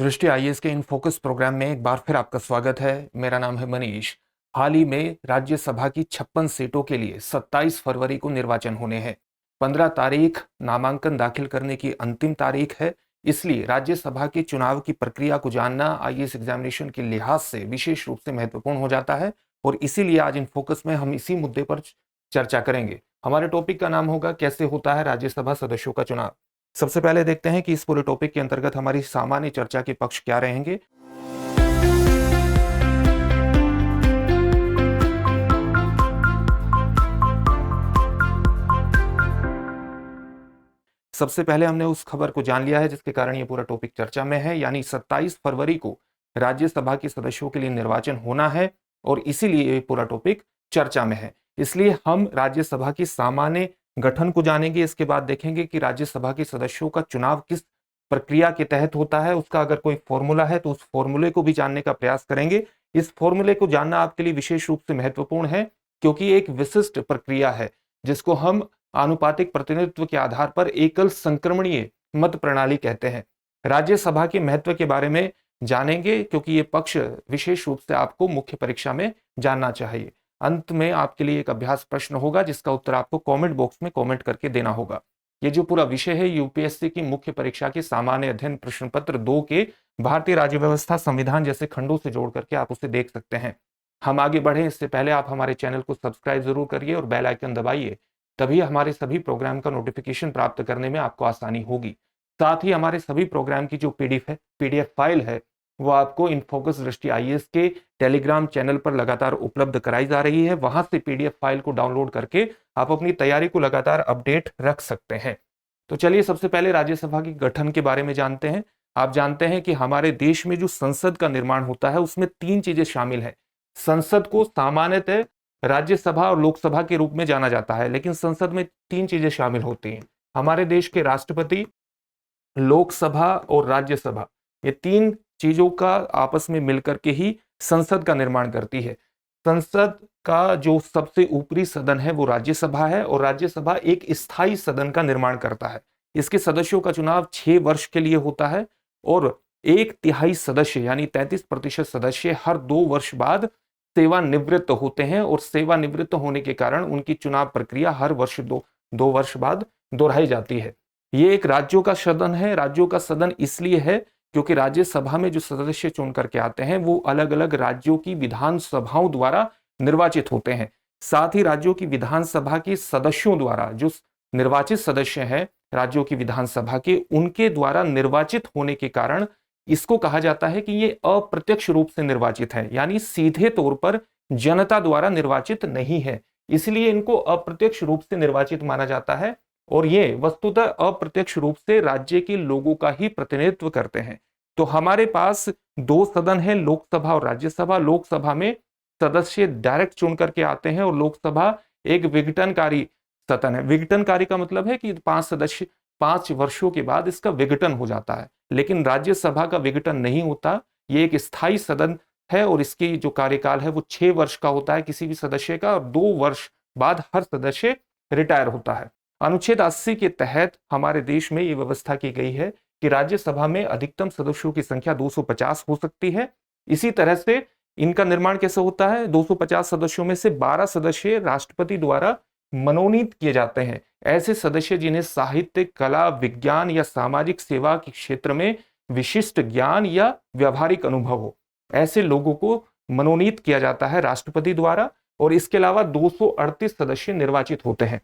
दृष्टि आईएएस के in focus programme में एक बार फिर आपका स्वागत है। मेरा नाम है मनीष। हाल ही में राज्यसभा की 56 सीटों के लिए 27 फरवरी को निर्वाचन होने हैं। 15 तारीख नामांकन दाखिल करने की अंतिम तारीख है। इसलिए राज्यसभा के चुनाव की प्रक्रिया को जानना आईएएस एग्जामिनेशन के लिहाज से विशेष रूप से महत्वपूर्ण हो जाता है और इसीलिए आज इन फोकस में हम इसी मुद्दे पर चर्चा करेंगे। हमारे टॉपिक का नाम होगा कैसे होता है राज्यसभा सदस्यों का चुनाव। सबसे पहले देखते हैं कि इस पूरे टॉपिक के अंतर्गत हमारी सामान्य चर्चा के पक्ष क्या रहेंगे। सबसे पहले हमने उस खबर को जान लिया है जिसके कारण ये पूरा टॉपिक चर्चा में है, यानी 27 फरवरी को राज्यसभा के सदस्यों के लिए निर्वाचन होना है और इसीलिए ये पूरा टॉपिक चर्चा में है। इसलिए हम राज्यसभा की सामान्य गठन को जानेंगे। इसके बाद देखेंगे कि राज्यसभा के सदस्यों का चुनाव किस प्रक्रिया के तहत होता है, उसका अगर कोई फॉर्मूला है तो उस फॉर्मूले को भी जानने का प्रयास करेंगे। इस फॉर्मूले को जानना आपके लिए विशेष रूप से महत्वपूर्ण है क्योंकि एक विशिष्ट प्रक्रिया है जिसको हम आनुपातिक प्रतिनिधित्व के आधार पर एकल संक्रमणीय मत प्रणाली कहते हैं। राज्यसभा के महत्व के बारे में जानेंगे क्योंकि ये पक्ष विशेष रूप से आपको मुख्य परीक्षा में जानना चाहिए। अंत में आपके लिए एक अभ्यास प्रश्न होगा जिसका उत्तर आपको कमेंट बॉक्स में कमेंट करके देना होगा। ये जो पूरा विषय है यूपीएससी की मुख्य परीक्षा के सामान्य अध्ययन प्रश्न पत्र 2 के भारतीय राज्य व्यवस्था संविधान जैसे खंडों से जोड़ करके आप उसे देख सकते हैं। हम आगे बढ़े इससे पहले आप हमारे चैनल को सब्सक्राइब जरूर करिए और बेल आइकन दबाइए, तभी हमारे सभी प्रोग्राम का नोटिफिकेशन प्राप्त करने में आपको आसानी होगी। साथ ही हमारे सभी प्रोग्राम की जो पीडीएफ फाइल है वो आपको इन फोकस दृष्टि आईएएस के टेलीग्राम चैनल पर लगातार उपलब्ध कराई जा रही है। वहां से पीडीएफ फाइल को डाउनलोड करके आप अपनी तैयारी को लगातार अपडेट रख सकते हैं। तो चलिए सबसे पहले राज्यसभा की गठन के बारे में जानते हैं। आप जानते हैं कि हमारे देश में जो संसद का निर्माण होता है उसमें 3 चीजें शामिल है। संसद को सामान्यतः राज्यसभा और लोकसभा के रूप में जाना जाता है, लेकिन संसद में 3 चीजें शामिल होती हैं। हमारे देश के राष्ट्रपति, लोकसभा और राज्यसभा, ये 3 चीजों का आपस में मिलकर के ही संसद का निर्माण करती है। संसद का जो सबसे ऊपरी सदन है वो राज्यसभा है और राज्यसभा एक स्थायी सदन का निर्माण करता है। इसके सदस्यों का चुनाव 6 वर्ष के लिए होता है और 1/3 सदस्य यानी 33% सदस्य हर 2 वर्ष बाद सेवानिवृत्त होते हैं और सेवानिवृत्त होने के कारण उनकी चुनाव प्रक्रिया हर वर्ष दो वर्ष बाद दोहराई जाती है। ये एक राज्यों का सदन है। राज्यों का सदन इसलिए है क्योंकि राज्यसभा में जो सदस्य चुन करके आते हैं वो अलग अलग राज्यों की विधानसभाओं द्वारा निर्वाचित होते हैं। साथ ही राज्यों की विधानसभा के सदस्यों द्वारा जो निर्वाचित सदस्य हैं राज्यों की विधानसभा के, उनके द्वारा निर्वाचित होने के कारण इसको कहा जाता है कि ये अप्रत्यक्ष रूप से निर्वाचित है, यानी सीधे तौर पर जनता द्वारा निर्वाचित नहीं है। इसलिए इनको अप्रत्यक्ष रूप से निर्वाचित माना जाता है और ये वस्तुतः अप्रत्यक्ष रूप से राज्य के लोगों का ही प्रतिनिधित्व करते हैं। तो हमारे पास 2 सदन है, लोकसभा और राज्यसभा। लोकसभा में सदस्य डायरेक्ट चुन करके आते हैं और लोकसभा एक विघटनकारी सदन है। विघटनकारी का मतलब है कि 5 सदस्य 5 वर्षों के बाद इसका विघटन हो जाता है, लेकिन राज्यसभा का विघटन नहीं होता। ये एक स्थायी सदन है और इसकी जो कार्यकाल है वो 6 वर्ष का होता है किसी भी सदस्य का, और 2 वर्ष बाद हर सदस्य रिटायर होता है। अनुच्छेद 80 के तहत हमारे देश में ये व्यवस्था की गई है कि राज्यसभा में अधिकतम सदस्यों की संख्या 250 हो सकती है। इसी तरह से इनका निर्माण कैसे होता है, 250 सदस्यों में से 12 सदस्य राष्ट्रपति द्वारा मनोनीत किए जाते हैं। ऐसे सदस्य जिन्हें साहित्य, कला, विज्ञान या सामाजिक सेवा के क्षेत्र में विशिष्ट ज्ञान या व्यावहारिक अनुभव हो, ऐसे लोगों को मनोनीत किया जाता है राष्ट्रपति द्वारा। और इसके अलावा 238 सदस्य निर्वाचित होते हैं।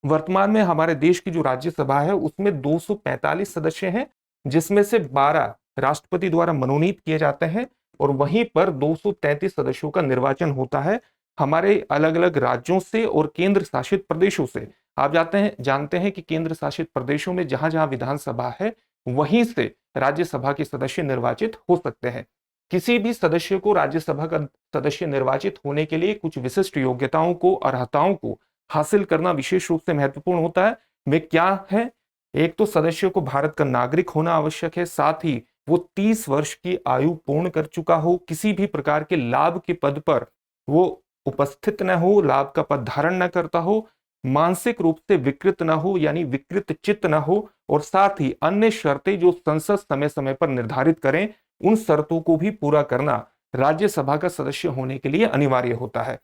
वर्तमान में हमारे देश की जो राज्यसभा है उसमें 245 सदस्य हैं, जिसमें से 12 राष्ट्रपति द्वारा मनोनीत किए जाते हैं और वहीं पर 233 सदस्यों का निर्वाचन होता है हमारे अलग अलग राज्यों से और केंद्र शासित प्रदेशों से। आप जानते हैं कि केंद्र शासित प्रदेशों में जहां जहां विधानसभा है वहीं से राज्यसभा के सदस्य निर्वाचित हो सकते हैं। किसी भी सदस्य को राज्यसभा का सदस्य निर्वाचित होने के लिए कुछ विशिष्ट योग्यताओं को, अर्हताओं को हासिल करना विशेष रूप से महत्वपूर्ण होता है। वे क्या है? एक तो सदस्य को भारत का नागरिक होना आवश्यक है, साथ ही वो 30 वर्ष की आयु पूर्ण कर चुका हो, किसी भी प्रकार के लाभ के पद पर वो उपस्थित न हो, लाभ का पद धारण न करता हो, मानसिक रूप से विकृत न हो, यानी विकृत चित्त न हो, और साथ ही अन्य शर्तें जो संसद समय समय पर निर्धारित करें, उन शर्तों को भी पूरा करना राज्यसभा का सदस्य होने के लिए अनिवार्य होता है।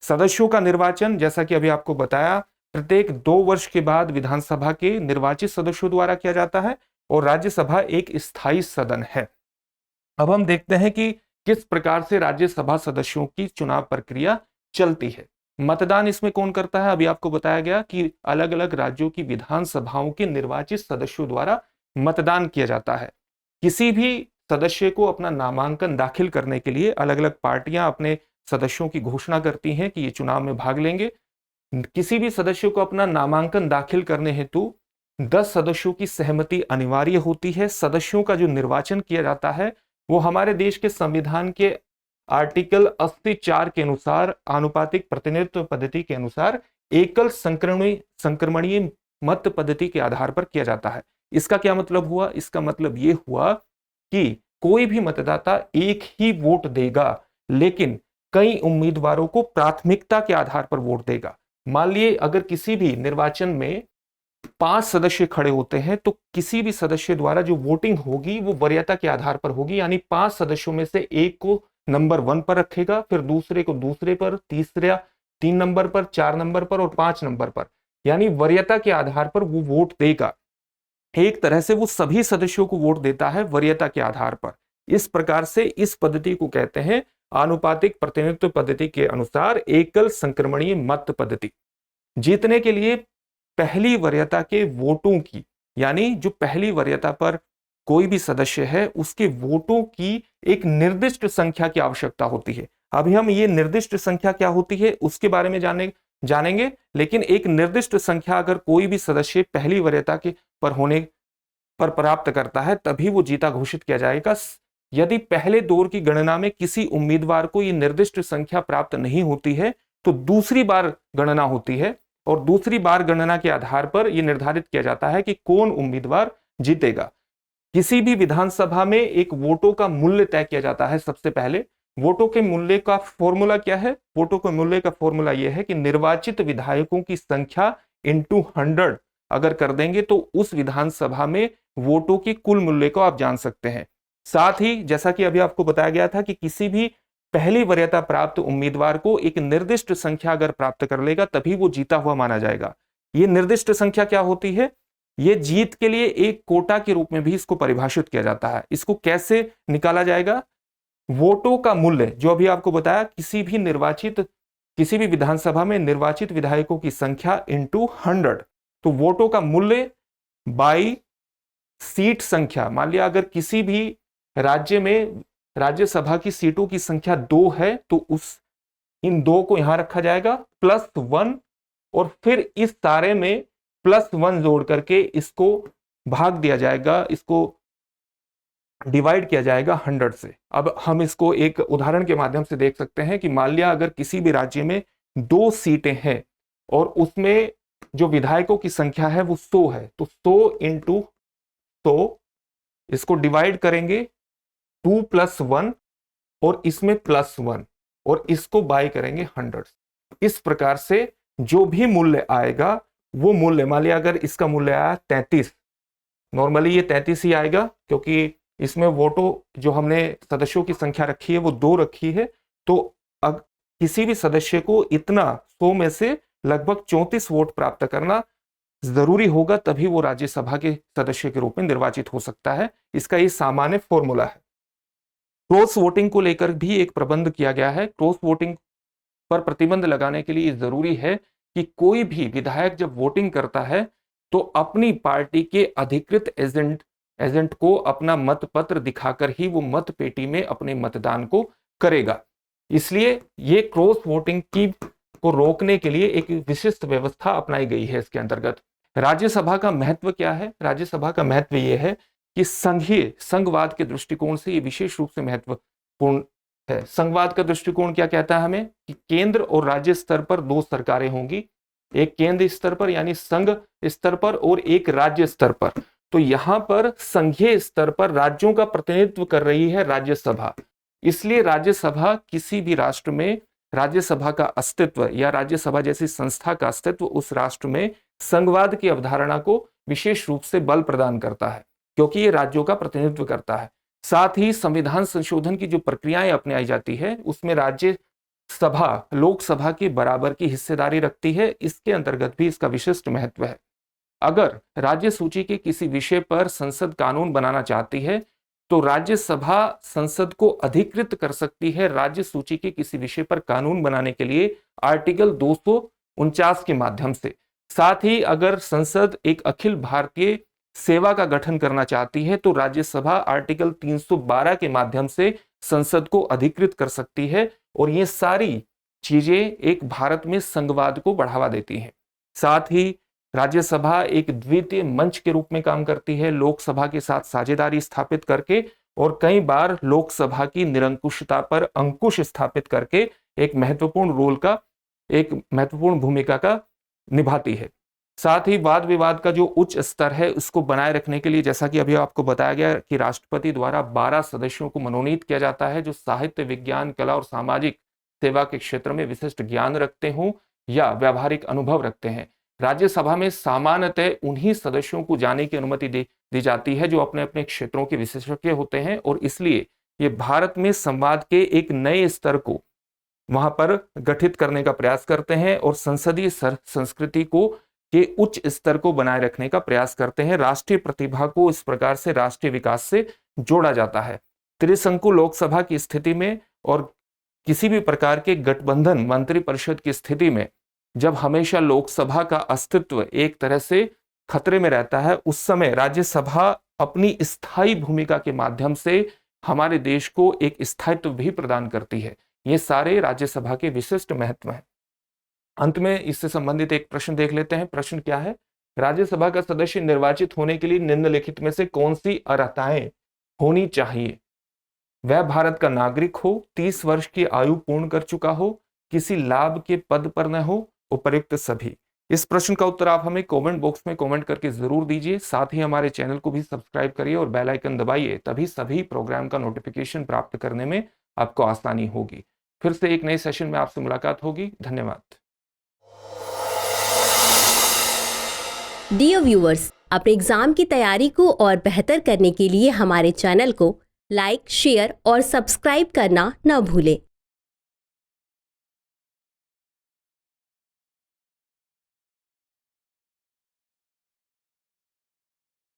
सदस्यों का निर्वाचन, जैसा कि अभी आपको बताया, प्रत्येक 2 वर्ष के बाद विधानसभा के निर्वाचित सदस्यों द्वारा किया जाता है, और राज्यसभा एक स्थायी सदन है। अब हम देखते हैं कि किस प्रकार से राज्यसभा सदस्यों की चुनाव प्रक्रिया चलती है। मतदान इसमें कौन करता है? अभी आपको बताया गया कि अलग अलग राज्यों की विधानसभाओं के निर्वाचित सदस्यों द्वारा मतदान किया जाता है। किसी भी सदस्य को अपना नामांकन दाखिल करने के लिए अलग अलग पार्टियां अपने सदस्यों की घोषणा करती हैं कि ये चुनाव में भाग लेंगे। किसी भी सदस्य को अपना नामांकन दाखिल करने हेतु 10 सदस्यों की सहमति अनिवार्य होती है। सदस्यों का जो निर्वाचन किया जाता है वो हमारे देश के संविधान के आर्टिकल 84 के अनुसार, आनुपातिक प्रतिनिधित्व पद्धति के अनुसार, एकल संक्रमणीय मत पद्धति के आधार पर किया जाता है। इसका क्या मतलब हुआ? इसका मतलब यह हुआ कि कोई भी मतदाता एक ही वोट देगा, लेकिन कई उम्मीदवारों को प्राथमिकता के आधार पर वोट देगा। मान लिए अगर किसी भी निर्वाचन में 5 सदस्य खड़े होते हैं, तो किसी भी सदस्य द्वारा जो वोटिंग होगी वो वरीयता के आधार पर होगी, यानी 5 सदस्यों में से एक को नंबर 1 पर रखेगा, फिर दूसरे को दूसरे पर, तीसरा 3 नंबर पर, 4 नंबर पर और 5 नंबर पर, यानी वरीयता के आधार पर वो वोट देगा। एक तरह से वो सभी सदस्यों को वोट देता है वरीयता के आधार पर। इस प्रकार से इस पद्धति को कहते हैं आनुपातिक प्रतिनिधित्व पद्धति के अनुसार एकल संक्रमणीय मत पद्धति। जीतने के लिए पहली वरीयता के वोटों की, यानी जो पहली वरीयता पर कोई भी सदस्य है उसके वोटों की एक निर्दिष्ट संख्या की आवश्यकता होती है। अभी हम ये निर्दिष्ट संख्या क्या होती है उसके बारे में जानेंगे, लेकिन एक निर्दिष्ट संख्या अगर कोई भी सदस्य पहली वरीयता के पर होने पर प्राप्त करता है तभी वो जीता घोषित किया जाएगा। यदि पहले दौर की गणना में किसी उम्मीदवार को ये निर्दिष्ट संख्या प्राप्त नहीं होती है तो दूसरी बार गणना होती है, और दूसरी बार गणना के आधार पर यह निर्धारित किया जाता है कि कौन उम्मीदवार जीतेगा। किसी भी विधानसभा में एक वोटों का मूल्य तय किया जाता है। सबसे पहले वोटों के मूल्य का फॉर्मूला क्या है? वोटों के मूल्य का फॉर्मूला यह है कि निर्वाचित विधायकों की संख्या इंटू 100 अगर कर देंगे तो उस विधानसभा में वोटों के कुल मूल्य को आप जान सकते हैं। साथ ही जैसा कि अभी आपको बताया गया था कि किसी भी पहली वरीयता प्राप्त उम्मीदवार को एक निर्दिष्ट संख्या अगर प्राप्त कर लेगा तभी वो जीता हुआ माना जाएगा। ये निर्दिष्ट संख्या क्या होती है? ये जीत के लिए एक कोटा के रूप में भी इसको परिभाषित किया जाता है। इसको कैसे निकाला जाएगा? वोटों का मूल्य जो अभी आपको बताया, किसी भी विधानसभा में निर्वाचित विधायकों की संख्या इंटू 100, तो वोटों का मूल्य बाई सीट संख्या। मान लिया अगर किसी भी राज्य में राज्यसभा की सीटों की संख्या 2 है तो इन 2 को यहां रखा जाएगा +1, और फिर इस सारे में +1 जोड़ करके इसको भाग दिया जाएगा, इसको डिवाइड किया जाएगा 100 से। अब हम इसको एक उदाहरण के माध्यम से देख सकते हैं कि मान लिया अगर किसी भी राज्य में 2 सीटें हैं और उसमें जो विधायकों की संख्या है वो 100 है, तो 100 इंटू 100 इसको डिवाइड करेंगे 2 + 1 और इसमें +1 और इसको बाय करेंगे 100। इस प्रकार से जो भी मूल्य आएगा वो मूल्य, मान लिया अगर इसका मूल्य आया 33, नॉर्मली ये 33 ही आएगा क्योंकि इसमें वोटों जो हमने सदस्यों की संख्या रखी है वो 2 रखी है, तो किसी भी सदस्य को इतना 100 में से लगभग 34 वोट प्राप्त करना जरूरी होगा, तभी वो राज्यसभा के सदस्य के रूप में निर्वाचित हो सकता है। इसका ये सामान्य फॉर्मूला है। क्रॉस वोटिंग को लेकर भी एक प्रबंध किया गया है। क्रॉस वोटिंग पर प्रतिबंध लगाने के लिए जरूरी है कि कोई भी विधायक जब वोटिंग करता है तो अपनी पार्टी के अधिकृत एजेंट को अपना मतपत्र दिखाकर ही वो मत पेटी में अपने मतदान को करेगा। इसलिए ये क्रॉस वोटिंग को रोकने के लिए एक विशिष्ट व्यवस्था अपनाई गई है। इसके अंतर्गत राज्यसभा का महत्व क्या है? राज्यसभा का महत्व यह है कि संघवाद के दृष्टिकोण से ये विशेष रूप से महत्वपूर्ण है। संघवाद का दृष्टिकोण क्या कहता है हमें? कि केंद्र और राज्य स्तर पर 2 सरकारें होंगी, एक केंद्र स्तर पर यानी संघ स्तर पर और एक राज्य स्तर पर। तो यहां पर संघीय स्तर पर राज्यों का प्रतिनिधित्व कर रही है राज्यसभा। इसलिए राज्यसभा किसी भी राष्ट्र में राज्यसभा का अस्तित्व या राज्यसभा जैसी संस्था का अस्तित्व उस राष्ट्र में संघवाद की अवधारणा को विशेष रूप से बल प्रदान करता है, क्योंकि ये राज्यों का प्रतिनिधित्व करता है। साथ ही संविधान संशोधन की जो प्रक्रियाएं अपनाई जाती है उसमें राज्य सभा लोकसभा के बराबर की हिस्सेदारी रखती है। इसके अंतर्गत भी इसका विशिष्ट महत्व है। अगर राज्य सूची के किसी विषय पर संसद कानून बनाना चाहती है तो राज्यसभा संसद को अधिकृत कर सकती है राज्य सूची के किसी विषय पर कानून बनाने के लिए आर्टिकल 249 के माध्यम से। साथ ही अगर संसद एक अखिल भारतीय सेवा का गठन करना चाहती है तो राज्यसभा आर्टिकल 312 के माध्यम से संसद को अधिकृत कर सकती है। और ये सारी चीजें एक भारत में संघवाद को बढ़ावा देती हैं। साथ ही राज्यसभा एक द्वितीय मंच के रूप में काम करती है, लोकसभा के साथ साझेदारी स्थापित करके और कई बार लोकसभा की निरंकुशता पर अंकुश स्थापित करके एक महत्वपूर्ण भूमिका का निभाती है। साथ ही वाद विवाद का जो उच्च स्तर है उसको बनाए रखने के लिए, जैसा कि अभी आपको बताया गया कि राष्ट्रपति द्वारा 12 सदस्यों को मनोनीत किया जाता है जो साहित्य, विज्ञान, कला और सामाजिक सेवा के क्षेत्र में विशिष्ट ज्ञान रखते हों या व्यावहारिक अनुभव रखते हैं। राज्यसभा में सामान्यतः उन्हीं सदस्यों को जाने की अनुमति दी जाती है जो अपने अपने क्षेत्रों के विशेषज्ञ होते हैं और इसलिए ये भारत में संवाद के एक नए स्तर को वहां पर गठित करने का प्रयास करते हैं और संसदीय संस्कृति को के उच्च स्तर को बनाए रखने का प्रयास करते हैं। राष्ट्रीय प्रतिभा को इस प्रकार से राष्ट्रीय विकास से जोड़ा जाता है। त्रिशंकु लोकसभा की स्थिति में और किसी भी प्रकार के गठबंधन मंत्रिपरिषद की स्थिति में जब हमेशा लोकसभा का अस्तित्व एक तरह से खतरे में रहता है, उस समय राज्यसभा अपनी स्थायी भूमिका के माध्यम से हमारे देश को एक स्थायित्व भी प्रदान करती है। ये सारे राज्यसभा के विशिष्ट महत्व हैं। अंत में इससे संबंधित एक प्रश्न देख लेते हैं। प्रश्न क्या है? राज्यसभा का सदस्य निर्वाचित होने के लिए निम्नलिखित में से कौन सी अर्हताएं होनी चाहिए? वह भारत का नागरिक हो, 30 वर्ष की आयु पूर्ण कर चुका हो, किसी लाभ के पद पर न हो, उपयुक्त सभी। इस प्रश्न का उत्तर आप हमें कमेंट बॉक्स में कमेंट करके जरूर दीजिए। साथ ही हमारे चैनल को भी सब्सक्राइब करिए और बेल आइकन दबाइए, तभी सभी प्रोग्राम का नोटिफिकेशन प्राप्त करने में आपको आसानी होगी। फिर से एक नए सेशन में आपसे मुलाकात होगी। धन्यवाद। डियर व्यूअर्स, अपने एग्जाम की तैयारी को और बेहतर करने के लिए हमारे चैनल को लाइक, शेयर और सब्सक्राइब करना न भूलें।